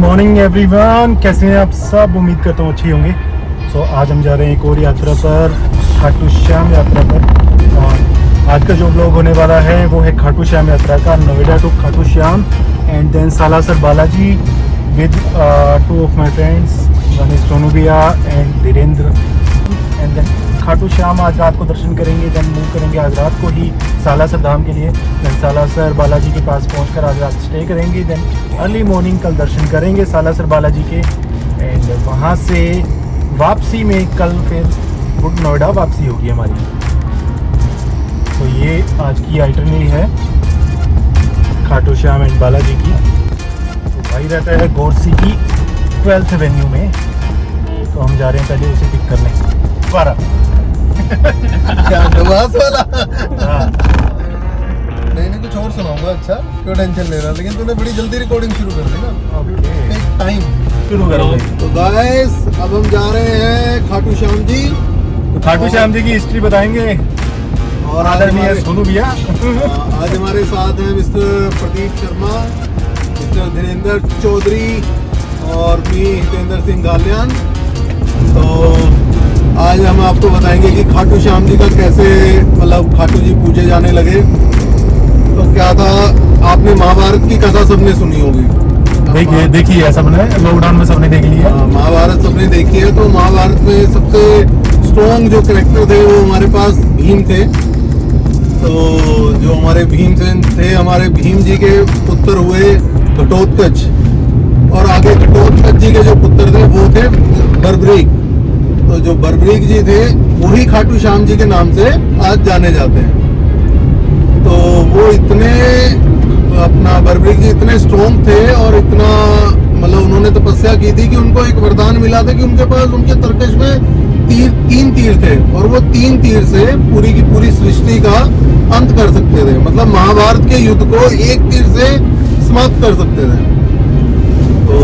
Morning everyone, कैसे हैं आप सब। उम्मीद करता हूँ अच्छी होंगे। आज हम जा रहे हैं एक और यात्रा पर, खाटू श्याम यात्रा पर। और आज का जो व्लॉग होने वाला है वो है खाटू श्याम यात्रा का, Noida to Khatu Shyam and then Salasar Balaji with two of my friends, one is Sonu भैया and Dhirendra. And then Khatu Shyam आज रात को दर्शन करेंगे, देन मूव करेंगे आज रात को ही सालासर धाम के लिए। देन सालासर बालाजी के पास पहुंचकर आज रात स्टे करेंगे, देन अर्ली मॉर्निंग कल दर्शन करेंगे सालासर बालाजी के। एंड वहां से वापसी में कल फिर नोएडा वापसी होगी हमारी। तो ये आज की आइटनरी है खाटू श्याम एंड बालाजी की। तो भाई रहता है गोरसी की 12th एवेन्यू में, तो हम जा रहे हैं पहले उसे पिक करने। दोबारा वाला हाँ। नहीं कुछ और सुनाऊंगा। अच्छा क्यों टेंशन ले रहा, लेकिन तूने बड़ी जल्दी रिकॉर्डिंग शुरू कर दी ना। Okay, take time. शुरू करो भाई। तो गाइस अब हम जा रहे हैं खाटू श्याम जी। तो खाटू श्याम जी की हिस्ट्री बताएंगे और आदरणीय सोनू भैया। आज हमारे साथ हैं मिस्टर प्रदीप शर्मा, मिस्टर धीरेन्द्र चौधरी और मी हितेंद्र सिंह गालियान। तो आज हम आपको बताएंगे कि खाटू श्याम जी का कैसे, मतलब खाटू जी पूजे जाने लगे। तो क्या था, आपने महाभारत की कथा सबने सुनी होगी। देखिए है सबने, लॉकडाउन में सबने देख लिया। महाभारत सबने देखी है। तो महाभारत में सबसे स्ट्रॉन्ग जो कैरेक्टर थे वो हमारे पास भीम थे। तो जो हमारे भीमसेन थे, हमारे भीम जी के पुत्र हुए घटोत्कच, और आगे घटोत्कच जी के जो पुत्र थे वो थे बर्बरीक। तो जो बर्बरीक जी थे वही खाटू श्याम जी के नाम से आज जाने जाते हैं। तो वो इतने, अपना बर्बरीक जी इतने स्ट्रॉन्ग थे और इतना, मतलब उन्होंने तपस्या की थी कि उनको एक वरदान मिला था कि उनके पास, उनके तरकश में तीन तीर थे और वो 3 तीर से पूरी की पूरी सृष्टि का अंत कर सकते थे। मतलब महाभारत के युद्ध को एक तीर से समाप्त कर सकते थे। तो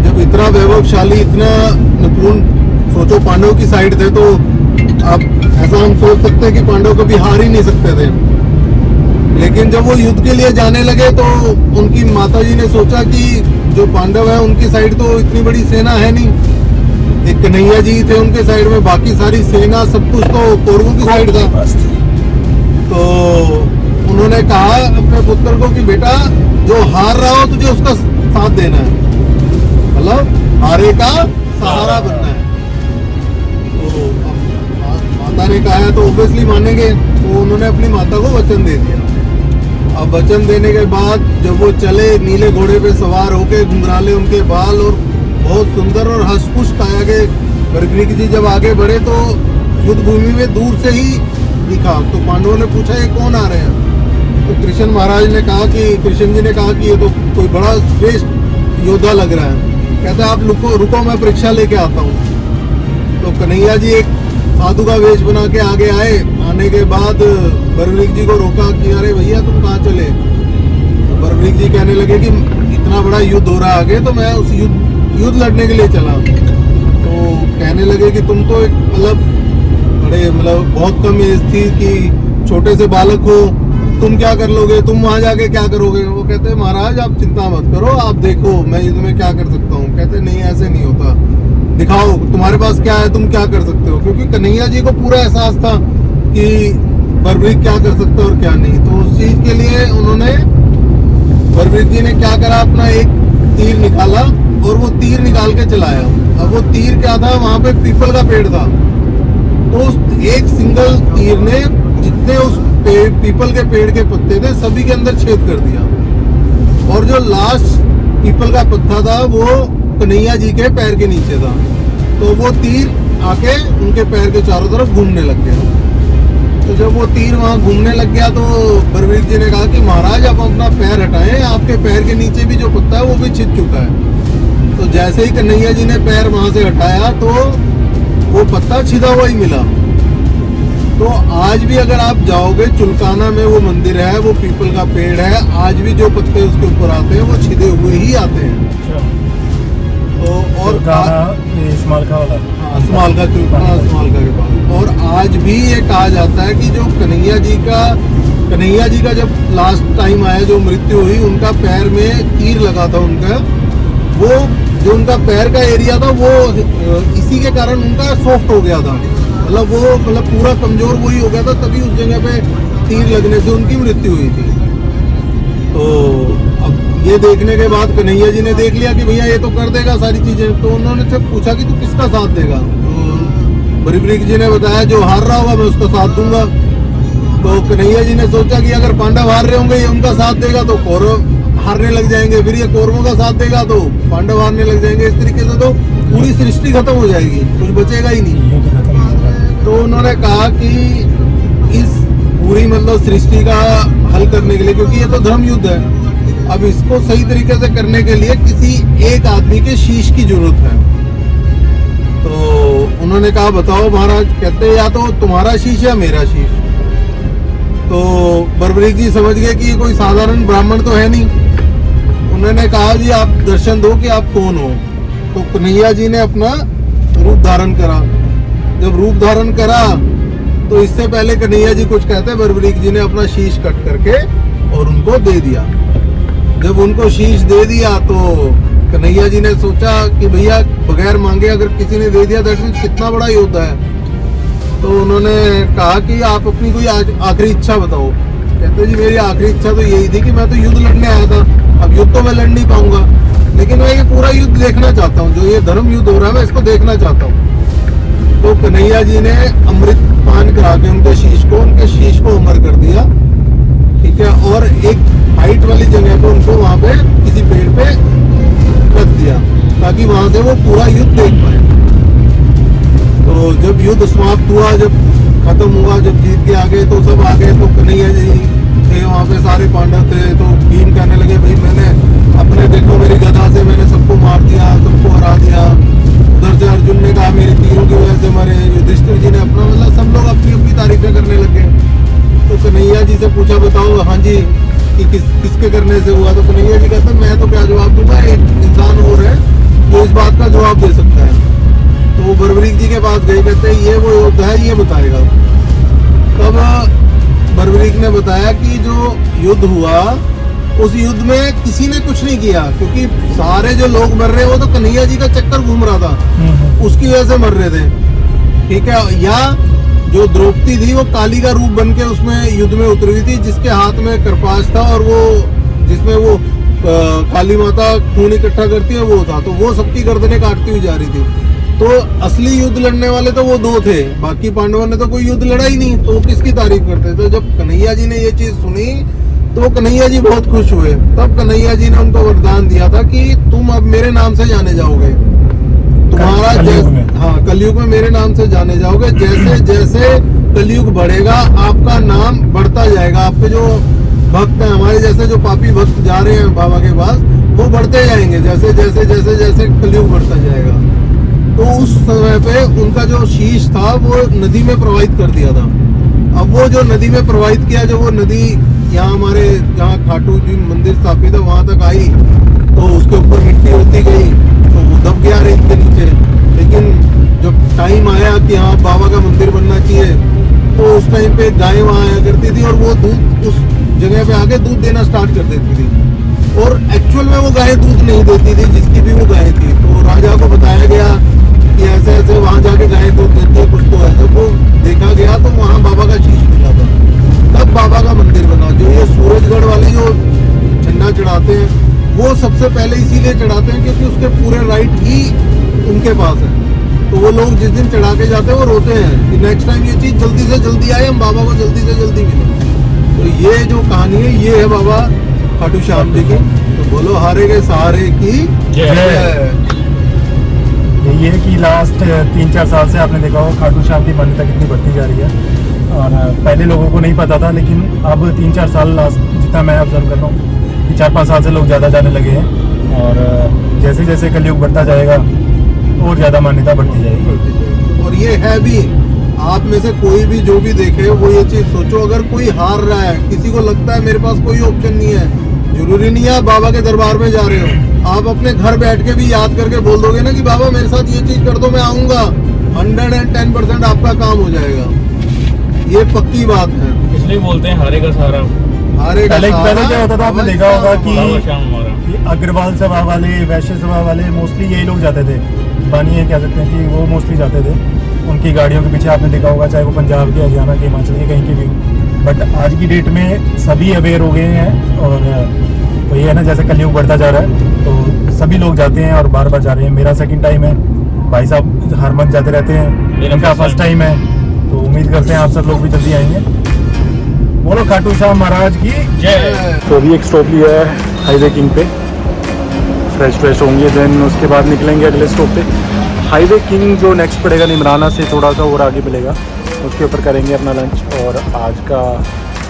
जब इतना वैभवशाली, इतना निपुण, सोचो पांडव की साइड थे, तो अब ऐसा हम सोच सकते हैं कि पांडव कभी हार ही नहीं सकते थे। लेकिन जब वो युद्ध के लिए जाने लगे तो उनकी माताजी ने सोचा कि जो पांडव है उनकी साइड तो इतनी बड़ी सेना है नहीं, एक कन्हैया जी थे उनके साइड में, बाकी सारी सेना सब कुछ तो कौरवों की साइड था। तो उन्होंने कहा अपने पुत्र को कि बेटा जो हार रहा हो तुझे उसका साथ देना है, मतलब हारे का सहारा बनना है। तो माता ने कहा है तो ऑब्वियसली मानेंगे। तो उन्होंने अपनी माता को वचन दे दिया। अब वचन देने के बाद जब वो चले, नीले घोड़े पे सवार होके, घुंघराले उनके बाल और बहुत सुंदर और हंसपुष्ट काया के बर्बरीक जी जब आगे बढ़े तो युद्ध भूमि में दूर से ही दिखा। तो पांडवों ने पूछा ये कौन आ रहे हैं। तो कृष्ण महाराज ने कहा कि, कृष्ण जी ने कहा कि ये तो कोई बड़ा श्रेष्ठ योद्धा लग रहा है। कहता है आप रुको मैं परीक्षा लेके आता हूँ। तो कन्हैया जी एक साधु का वेश बना के आगे आए। आने के बाद बर्बरीक जी को रोका कि अरे भैया तुम कहाँ चले। तो बर्बरीक जी कहने लगे कि इतना बड़ा युद्ध हो रहा है आगे, तो मैं उस युद्ध लड़ने के लिए चला। तो कहने लगे कि तुम तो एक, मतलब बड़े, मतलब बहुत कम एज थी कि छोटे से बालक हो, तुम क्या कर लोगे, तुम वहां जाके क्या करोगे। वो कहते महाराज आप चिंता मत करो, आप देखो मैं युद्ध में क्या कर सकता हूँ। कहते नहीं ऐसे नहीं होता, दिखाओ तुम्हारे पास क्या है, तुम क्या कर सकते हो। क्योंकि कन्हैया जी को पूरा एहसास था कि बर्बरीक क्या कर सकता है और क्या नहीं। तो उस चीज के लिए उन्होंने, बर्बरीक जी ने क्या करा, अपना एक तीर निकाला और वो तीर निकाल के चलाया। अब वो तीर क्या था, वहां पे पीपल का पेड़ था। तो उस एक सिंगल तीर ने जितने उस पीपल के पेड़ के पत्ते थे सभी के अंदर छेद कर दिया। और जो लास्ट पीपल का पत्ता था वो कन्हैया जी के पैर के नीचे था। तो वो तीर आके उनके पैर के चारों तरफ घूमने लग गया। तो जब वो तीर वहां घूमने लग गया तो बर्बरीक जी ने कहा कि महाराज आप अपना पैर हटाएं, आपके पैर के नीचे भी जो पत्ता है वो भी छिद चुका है। तो जैसे ही कन्हैया जी ने पैर वहां से हटाया तो वो पत्ता छिदा हुआ ही मिला। तो आज भी अगर आप जाओगे, चुलकाना में वो मंदिर है, वो पीपल का पेड़ है, आज भी जो पत्ते उसके ऊपर आते हैं वो छिदे हुए ही आते हैं। तो और इस्माइल वाला, हाँ इस्माइल का, चुलकाना इस्माइल का के पास। और आज भी ये कहा जाता है कि जो कन्हैया जी का जब लास्ट टाइम आया, जो मृत्यु हुई, उनका पैर में तीर लगा था उनका, वो जो उनका पैर का एरिया था वो इसी के कारण उनका सॉफ्ट हो गया था, मतलब पूरा कमजोर वही हो गया था, तभी उस जगह पे तीर लगने से उनकी मृत्यु हुई थी। तो अब ये देखने के बाद कन्हैया जी ने देख लिया कि भैया ये तो कर देगा सारी चीजें, तो उन्होंने से पूछा कि तू किसका साथ देगा। तो बरीब्रीक जी ने बताया जो हार रहा होगा मैं उसका साथ दूंगा। तो कन्हैया जी ने सोचा कि अगर पांडव हार रहे होंगे ये उनका साथ देगा तो कौरव हारने लग जाएंगे, फिर ये कौरवों का साथ देगा तो पांडव हारने लग जाएंगे, इस तरीके से तो पूरी सृष्टि खत्म हो जाएगी, कुछ बचेगा ही नहीं। तो उन्होंने कहा कि इस पूरी मतलब सृष्टि का हल करने के लिए, क्योंकि ये तो धर्म युद्ध है, अब इसको सही तरीके से करने के लिए किसी एक आदमी के शीश की जरूरत है। तो उन्होंने कहा बताओ महाराज, कहते या तो तुम्हारा शीश या मेरा शीश। तो बर्बरीक जी समझ गए कि ये कोई साधारण ब्राह्मण तो है नहीं। उन्होंने कहा जी आप दर्शन दो कि आप कौन हो। तो कन्हैया जी ने अपना रूप धारण करा। जब रूप धारण करा तो इससे पहले कन्हैया जी कुछ कहते, बर्बरीक जी ने अपना शीश कट करके और उनको दे दिया। जब उनको शीश दे दिया तो कन्हैया जी ने सोचा कि भैया बगैर मांगे अगर किसी ने दे दिया दैट मीन्स कितना बड़ा योद्धा है। तो उन्होंने कहा कि आप अपनी कोई आखिरी इच्छा बताओ। कहते जी मेरी आखिरी इच्छा तो यही थी कि मैं तो युद्ध लड़ने आया था, अब युद्ध तो मैं लड़ नहीं पाऊंगा, लेकिन मैं ये पूरा युद्ध देखना चाहता हूँ, जो ये धर्म युद्ध हो रहा है मैं इसको देखना चाहता हूँ। तो कन्हैया जी ने अमृत पान करा के उनके शीश को अमर कर दिया, ठीक है, और एक हाइट वाली जगह पे उनको वहां पे किसी पेड़ पे रख दिया ताकि वहां से वो पूरा युद्ध देख पाए। तो जब युद्ध समाप्त हुआ, जब खत्म हुआ, जब जीत के आ गए तो सब आ गए, तो कन्हैया जी थे वहाँ पे, सारे पांडव थे। तो भीम कहने लगे भाई मैंने अपने देखो मेरी गदा से मैंने सबको मार दिया, सबको हरा दिया। उधर से अर्जुन ने कहा मेरी तीरों की वजह से मरे। युधिष्ठिर जी ने अपना मतलब सब लोग अपनी अपनी तारीफें करने लगे। तो कन्हैया जी से पूछा बताओ हाँ जी कि किसके करने से हुआ। तो कन्हैया जी कहते मैं तो क्या जवाब दूंगा, एक इंसान और है जो इस बात का जवाब दे सकता है। तो वो बर्बरीक जी के पास गए, कहते ये वो योद्धा है ये बताएगा। तब बर्बरीक ने बताया कि जो युद्ध हुआ उस युद्ध में किसी ने कुछ नहीं किया, क्योंकि सारे जो लोग मर रहे हैं वो तो कन्हैया जी का चक्कर घूम रहा था, उसकी वजह से मर रहे थे, ठीक है। या जो द्रौपदी थी वो काली का रूप बन के उसमें युद्ध में उतरी हुई थी, जिसके हाथ में कृपाश था और वो जिसमें वो काली माता खून इकट्ठा करती है वो था, तो वो सबकी गर्दनें काटती हुई जा रही थी। तो असली युद्ध लड़ने वाले तो वो दो थे, बाकी पांडवों ने तो कोई युद्ध लड़ा ही नहीं, तो वो किसकी तारीफ करते। तो जब कन्हैया जी ने ये चीज सुनी तो कन्हैया जी बहुत खुश हुए। तब कन्हैया जी ने उनको वरदान दिया था कि तुम अब मेरे नाम से जाने जाओगे, तुम्हारा हाँ कलयुग में मेरे नाम से जाने जाओगे। जैसे जैसे कलयुग बढ़ेगा आपका नाम बढ़ता जाएगा, आपके जो भक्त हैं हमारे जैसे जो पापी भक्त जा रहे हैं बाबा के पास वो बढ़ते जाएंगे, जैसे जैसे जैसे जैसे कलयुग बढ़ता जाएगा। तो उस समय पे उनका जो शीश था वो नदी में प्रवाहित कर दिया था। अब वो जो नदी में प्रवाहित किया, जो वो नदी यहाँ हमारे जहाँ खाटू जी मंदिर स्थापित है वहां तक आई, तो उसके ऊपर मिट्टी होती गई तो वो दब गया रेत के नीचे। लेकिन जब टाइम आया कि हाँ बाबा का मंदिर बनना चाहिए, तो उस टाइम पे गाय वहां आया करती थी और वो दूध उस जगह पे आके दूध देना स्टार्ट कर देती थी। और एक्चुअल में वो गाय दूध नहीं देती थी, जिसकी भी वो गाय थी। तो राजा को बताया गया कि ऐसे ऐसे वहां जाके गाय दूध देती है, कुछ तो है। जब वो देखा गया तो वहां बाबा का शीश मिला था, तब बाबा का मंदिर बना। जो ये सूरजगढ़ वाले जो झंडा चढ़ाते हैं वो सबसे पहले इसीलिए चढ़ाते हैं क्योंकि उसके पूरे राइट ही उनके पास है। तो वो लोग जिस दिन चढ़ा के जाते हैं वो रोते हैं कि नेक्स्ट टाइम ये चीज जल्दी से जल्दी आए, हम बाबा को जल्दी से जल्दी मिले। तो ये जो कहानी है ये है बाबा खाटू श्याम जी की। तो बोलो हारे के सहारे की जय। यही है कि लास्ट 3-4 साल से आपने देखा हो खाटू श्याम की मान्यता कितनी बढ़ती जा रही है। और पहले लोगों को नहीं पता था, लेकिन अब 3-4 साल लास्ट जितना मैं ऑब्जर्व कर रहा हूँ कि 4-5 साल से लोग ज़्यादा जाने लगे हैं। और जैसे जैसे कलयुग बढ़ता जाएगा और ज़्यादा मान्यता बढ़ती जाएगी। और ये है भी, आप में से कोई भी जो भी देखे वो ये चीज सोचो, अगर कोई हार रहा है, किसी को लगता है मेरे पास कोई ऑप्शन नहीं है, जरूरी नहीं है आप बाबा के दरबार में जा रहे हो, आप अपने घर बैठ के भी याद करके बोल दोगे ना कि बाबा मेरे साथ ये चीज कर दो मैं आऊंगा, 110% आपका काम हो जाएगा। ये पक्की बात है, इसलिए बोलते हैं हारे का सहारा। हारे का पहले क्या होता था आपने देखा होगा कि ये अग्रवाल सभा वाले, वैश्य सभा वाले मोस्टली यही लोग जाते थे। बानिए कह सकते हैं कि वो मोस्टली जाते थे। उनकी गाड़ियों के पीछे आपने देखा होगा, चाहे वो पंजाब के, हरियाणा के, हिमाचल के, कहीं के भी हो। बट आज की डेट में सभी अवेयर हो गए हैं और वही है ना, जैसे कलयुग बढ़ता जा रहा है तो सभी लोग जाते हैं और बार बार जा रहे हैं। मेरा सेकंड टाइम है, भाई साहब हर मंथ जाते रहते हैं, इनका फर्स्ट टाइम है, तो उम्मीद करते हैं आप सब लोग भी जल्दी आएंगे। बोलो खाटू श्याम महाराज की जय। तो अभी एक स्टॉप लिया है हाईवे किंग पे, फ्रेश होंगे, देन उसके बाद निकलेंगे अगले स्टॉप पे। हाईवे किंग जो नेक्स्ट पड़ेगा निमराना से थोड़ा सा और आगे मिलेगा, उसके ऊपर करेंगे अपना लंच। और आज का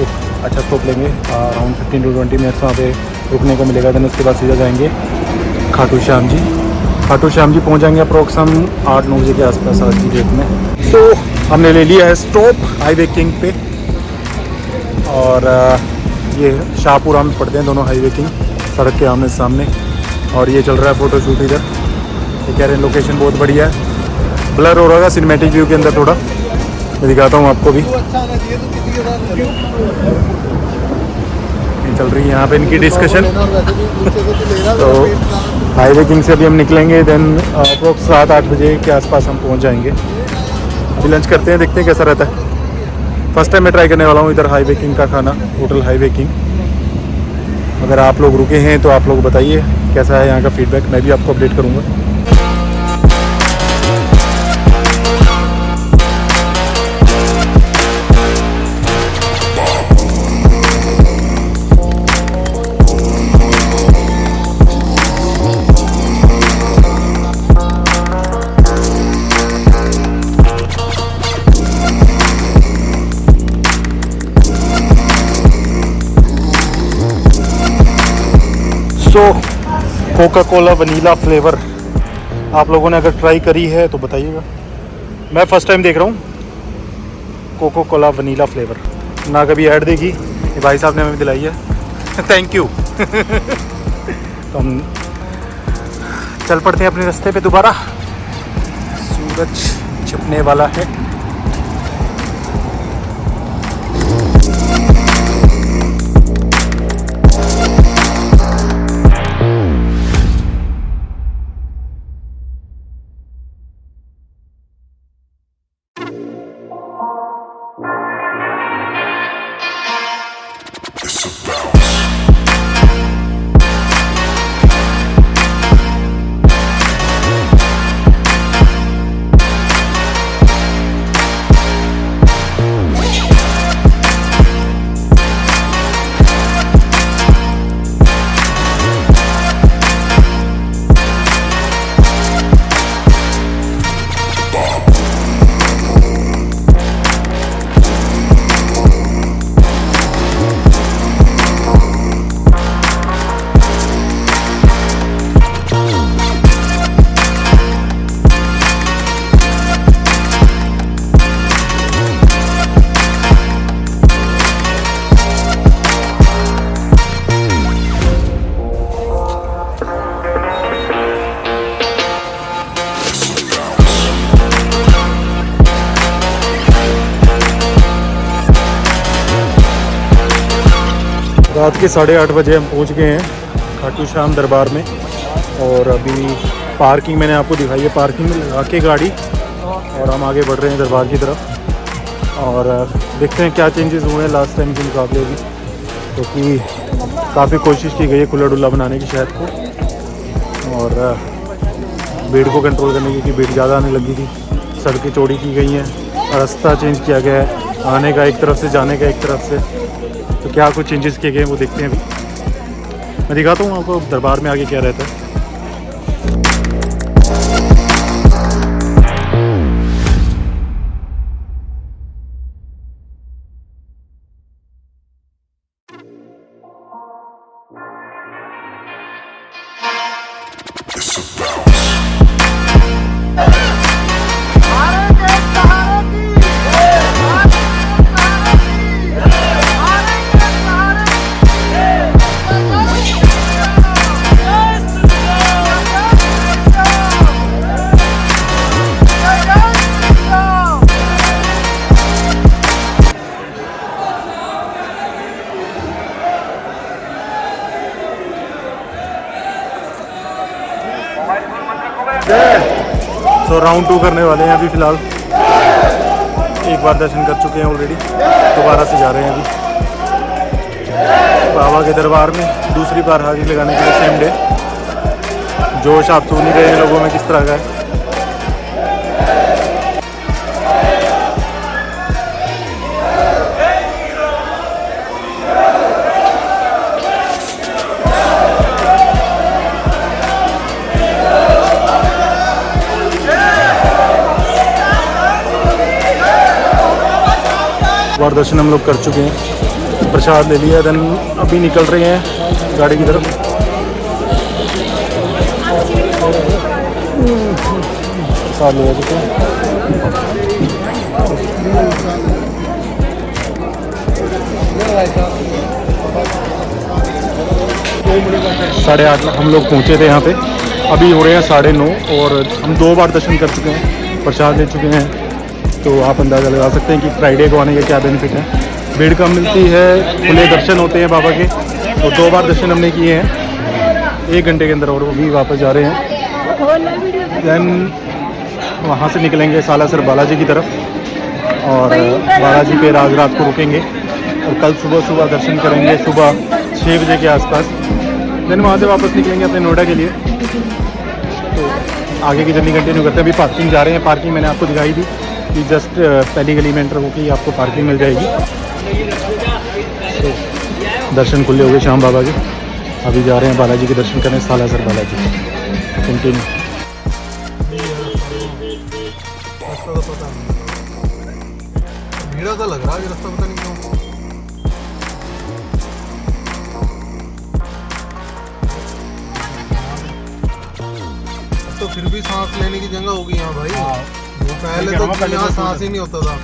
एक अच्छा स्टॉप लेंगे, अराउंड 15 to 20 मिनट्स वहाँ पे रुकने को मिलेगा। देन उसके बाद सीधा जाएंगे खाटू श्याम जी। खाटू श्याम जी पहुँच जाएंगे अप्रोक्स हम 8-9 बजे के आसपास आज की डेट में। तो हमने ले लिया है स्टॉप हाईवे किंग पे, और ये शाहपुरा में पड़ते हैं दोनों हाईवे किंग, सड़क के आमने सामने। और ये चल रहा है फ़ोटोशूट इधर। ये कह रहे हैं लोकेशन बहुत बढ़िया है, ब्लर हो रहा है सिनेमैटिक व्यू के अंदर थोड़ा, मैं दिखाता हूँ आपको भी। ये चल रही है यहाँ पे इनकी डिस्कशन। तो हाईवे किंग से अभी हम निकलेंगे, देन अप्रोक्स 7-8 बजे के आसपास हम पहुँच जाएंगे। अभी लंच करते हैं, देखते हैं कैसा रहता है। फर्स्ट टाइम मैं ट्राई करने वाला हूँ इधर हाईवे किंग का खाना, होटल हाईवे किंग। अगर आप लोग रुके हैं तो आप लोग बताइए कैसा है यहाँ का फीडबैक, मैं भी आपको अपडेट करूँगा। सो कोका कोला वनीला फ्लेवर आप लोगों ने अगर ट्राई करी है तो बताइएगा। मैं फर्स्ट टाइम देख रहा हूँ कोका कोला वनीला फ्लेवर, ना कभी ऐड देखी, ये भाई साहब ने हमें दिलाई है। Thank you. तो हम चल पड़ते हैं अपने रास्ते पे दोबारा, सूरज छिपने वाला है। रात के 8:30 बजे हम पहुंच गए हैं खाटू श्याम दरबार में। और अभी पार्किंग मैंने आपको दिखाई है, पार्किंग में लगा के गाड़ी और हम आगे बढ़ रहे हैं दरबार की तरफ। और देखते हैं क्या चेंजेस हुए हैं लास्ट टाइम के मुकाबले भी, क्योंकि काफ़ी कोशिश की गई है खुला डुल्ला बनाने की शहर को, और भीड़ को कंट्रोल करने की, क्योंकि भीड़ ज़्यादा आने लगी थी। सड़कें चौड़ी की गई हैं, रास्ता चेंज किया गया है, आने का एक तरफ से, जाने का एक तरफ से। तो क्या कुछ चेंजेस किए गए हैं वो देखते हैं अभी। मैं दिखाता हूँ आपको दरबार में आगे क्या रहता है। सो राउंड 2 करने वाले हैं अभी फ़िलहाल। एक बार दर्शन कर चुके हैं ऑलरेडी, दोबारा से जा रहे हैं अभी बाबा के दरबार में दूसरी बार हाजिरी लगाने के लिए सेम डे। जोश आप सुन ही रहे हैं लोगों में किस तरह का है। और दर्शन हम लोग कर चुके हैं, प्रसाद ले लिया, देन अभी निकल रहे हैं गाड़ी की तरफ। प्रसाद ले चुके हैं। 8:30 हम लोग पहुँचे थे यहाँ पे, अभी हो रहे हैं 9:30 और हम 2 बार दर्शन कर चुके हैं, प्रसाद ले चुके हैं। तो आप अंदाज़ा लगा सकते हैं कि फ्राइडे को आने का क्या बेनिफिट है। भीड़ कम मिलती है, खुले दर्शन होते हैं बाबा के। तो 2 बार दर्शन हमने किए हैं 1 घंटे के अंदर और अभी वापस जा रहे हैं। देन वहाँ से निकलेंगे सालासर बालाजी की तरफ और बालाजी पे रात को रुकेंगे और कल सुबह दर्शन करेंगे सुबह 6 बजे के आसपास। देन वहाँ से वापस निकलेंगे अपने नोएडा के लिए। तो आगे की जर्नी कंटिन्यू करते हैं। अभी पार्किंग जा रहे हैं, पार्किंग मैंने आपको दिखाई थी कि जस्ट पहली गली में एंटर होकर आपको पार्किंग मिल जाएगी। तो दर्शन खुले हो गए श्याम बाबा के, अभी जा रहे हैं बालाजी के दर्शन करने, सालासर बालाजी। कंटिन्यू। भीड़ा सा लग रहा है रास्ता, पता नहीं क्यों। तो फिर भी सांस लेने की जगह होगी यहाँ भाई। वो पहले तो यहाँ सांस ही नहीं होता था।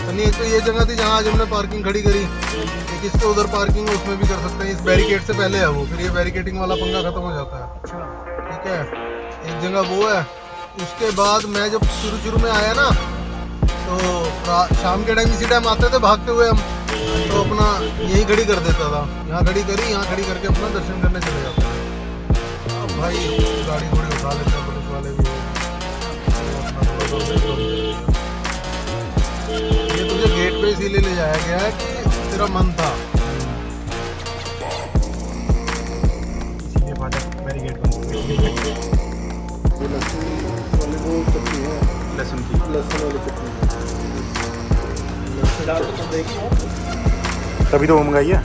नहीं, एक तो ये जगह थी जहाँ आज हमने पार्किंग खड़ी करी, एक इसके उधर पार्किंग है उसमें भी कर सकते हैं। इस बैरिकेड से पहले है वो, फिर ये बैरिकेडिंग वाला पंगा खत्म हो जाता है। ठीक है, एक जगह वो है। उसके बाद मैं जब शुरू में आया ना, तो शाम के टाइम इसी टाइम आते थे भागते हुए हम, तो अपना यही खड़ी कर देता था। यहाँ खड़ी करी, यहाँ खड़ी करके अपना दर्शन करने चले जाते थे। अब भाई गाड़ी घोड़ी उठा लेते हैं पुलिस वाले भी। ये तुझे गेट पे इसीलिए ले जाया गया है कि तेरा मन था। लहसुन वाली चटनी तभी तो वो मंगाई है।